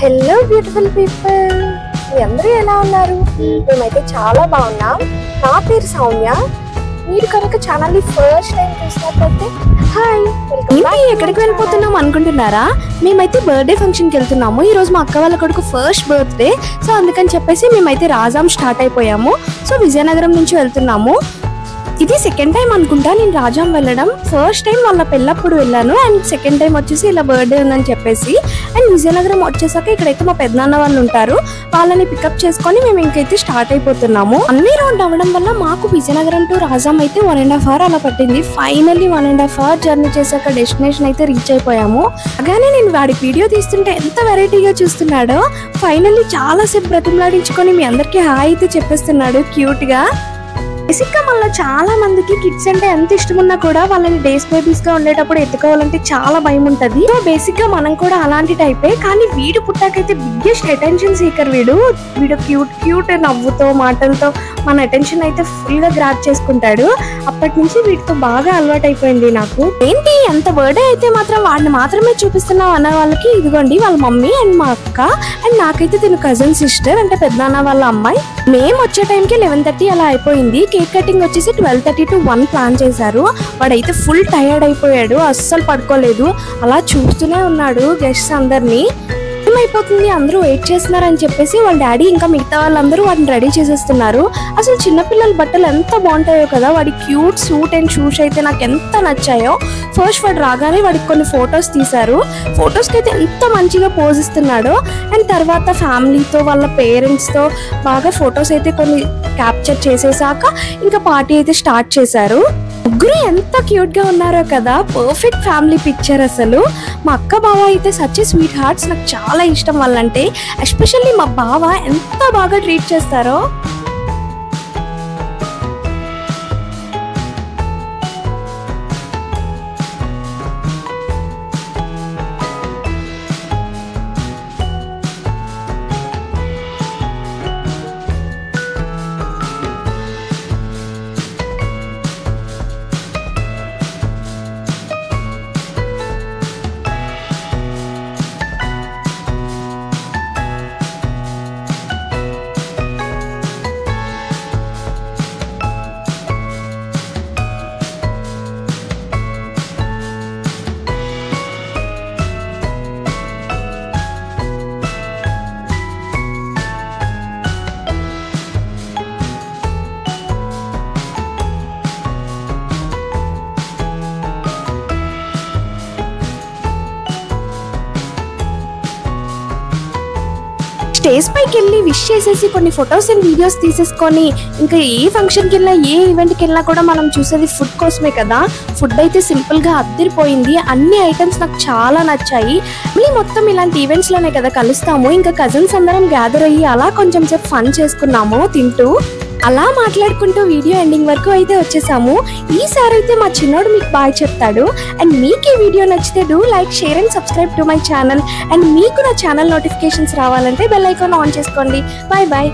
Hello beautiful people, మీ అందరూ ఎలా ఉన్నారు? మేమైతే చాలా బాగున్నాం. నా పేరు సౌమ్య. మీరు కనుక ఛానల్ని ఫస్ట్ టైం చూసినట్లయితే హాయ్, ఎక్కడికి వెళ్ళిపోతున్నాం అనుకుంటున్నారా? మేమైతే బర్త్డే ఫంక్షన్కి వెళ్తున్నాము. ఈరోజు మా అక్క వాళ్ళ కొడుకు ఫస్ట్ బర్త్డే. సో అందుకని చెప్పేసి మేమైతే రాజాం స్టార్ట్ అయిపోయాము. సో విజయనగరం నుంచి వెళ్తున్నాము. ఇది సెకండ్ టైం అనుకుంటా నేను రాజాం వెళ్ళడం. ఫస్ట్ టైం వాళ్ళ పెళ్ళప్పుడు వెళ్ళాను, అండ్ సెకండ్ టైం వచ్చేసి ఇలా బర్త్డే ఉందని చెప్పేసి. అండ్ విజయనగరం వచ్చేసాక ఇక్కడైతే మా పెద్దనాన్న వాళ్ళు ఉంటారు, వాళ్ళని పికప్ చేసుకొని మేము ఇంకైతే స్టార్ట్ అయిపోతున్నాము. అన్ని రౌండ్ అవ్వడం వల్ల మాకు విజయనగరం టు రాజాం అయితే 1.5 hours అలా పట్టింది. ఫైనల్లీ 1.5 hours జర్నీ చేశాక డెస్టినేషన్ అయితే రీచ్ అయిపోయాము. అలాగే నేను వాడికి వీడియో తీస్తుంటే ఎంత వెరైటీగా చూస్తున్నాడో. ఫైనల్లీ చాలా సేపు బ్రతిమలాడించుకొని మీ అందరికీ హాయ్ అయితే చెప్పేస్తున్నాడు క్యూట్ గా. బేసిక్ గా మనలో చాలా మందికి కిడ్స్ అంటే ఎంత ఇష్టం ఉన్నా కూడా వాళ్ళని డేస్ బేబీస్ గా ఉండేటప్పుడు ఎత్తుకోవాలంటే చాలా భయం ఉంటది. సో బేసిక్ గా మనం కూడా అలాంటి టైపే. కానీ వీడు పుట్టాకైతే బిగ్గెస్ట్ అటెన్షన్ సీకర్. వీడు క్యూట్ క్యూట్ నవ్వుతో మాటలతో మన అటెన్షన్ అయితే ఫుల్ గా గ్రాప్ చేసుకుంటాడు. అప్పటి నుంచి వీటితో బాగా అలవాటు అయిపోయింది నాకు. ఏంటి ఎంత బర్త్డే అయితే మాత్రం వాడిని మాత్రమే చూపిస్తున్నావు అన్న వాళ్ళకి ఇదిగోండి వాళ్ళ మమ్మీ అండ్ మా అక్క, అండ్ నాకైతే తిను కజిన్ సిస్టర్ అంటే పెద్దనాన్న వాళ్ళ అమ్మాయి. మేము వచ్చే టైంకి 11:30 అలా అయిపోయింది. కేక్ కటింగ్ వచ్చేసి 12:30 to 1 ప్లాన్ చేశారు. వాడైతే ఫుల్ టైర్డ్ అయిపోయాడు, అస్సలు పడుకోలేదు, అలా చూస్తూనే ఉన్నాడు గెస్ట్స్ అందరినీ. అయిపోతుంది అందరూ వెయిట్ చేస్తున్నారని చెప్పేసి వాళ్ళ డాడీ ఇంకా మిగతా వాళ్ళందరూ వాటిని రెడీ చేసేస్తున్నారు. అసలు చిన్నపిల్లల బట్టలు ఎంత బాగుంటాయో కదా. వాడి క్యూట్ సూట్ అండ్ షూస్ అయితే నాకు ఎంత నచ్చాయో. ఫస్ట్ వాడు రాగానే వాడికి కొన్ని ఫొటోస్ తీశారు. ఫొటోస్కి అయితే ఎంత మంచిగా పోజ్ ఇస్తున్నాడో. అండ్ తర్వాత ఫ్యామిలీతో వాళ్ళ పేరెంట్స్తో బాగా ఫొటోస్ అయితే కొన్ని క్యాప్చర్ చేసేసాక ఇంకా పార్టీ అయితే స్టార్ట్ చేశారు. ముగ్గురు ఎంత క్యూట్ గా ఉన్నారో కదా, పర్ఫెక్ట్ ఫ్యామిలీ పిక్చర్ అసలు. మా అక్క బావ అయితే సచ్ స్వీట్ హార్ట్స్, నాకు చాలా ఇష్టం వాళ్ళంటే. ఎస్పెషల్లీ మా బావ ఎంత బాగా ట్రీట్ చేస్తారో. స్టేజ్ పైకి వెళ్ళి విష్ చేసేసి కొన్ని ఫొటోస్ అండ్ వీడియోస్ తీసేసుకొని ఇంకా ఏ ఫంక్షన్కి వెళ్ళినా ఏ ఈవెంట్కి వెళ్ళినా కూడా మనం చూసేది ఫుడ్ కోసమే కదా. ఫుడ్ అయితే సింపుల్గా అద్దరిపోయింది. అన్ని ఐటమ్స్ నాకు చాలా నచ్చాయి. మళ్ళీ మొత్తం ఇలాంటి ఈవెంట్స్లోనే కదా కలుస్తాము. ఇంకా కజిన్స్ అందరం గ్యాదర్ అయ్యి అలా కొంచెం సేపు ఫన్ చేసుకున్నాము తింటూ. అలా మాట్లాడుకుంటూ వీడియో ఎండింగ్ వరకు అయితే వచ్చేసాము. ఈసారి అయితే మా చిన్నోడు మీకు బాయ్ చెప్తాడు. అండ్ మీకు ఈ వీడియో నచ్చితే do like, share and subscribe to my channel. And మీకు నా ఛానల్ నోటిఫికేషన్స్ రావాలంటే బెల్ ఐకాన్ ఆన్ చేసుకోండి. Bye bye.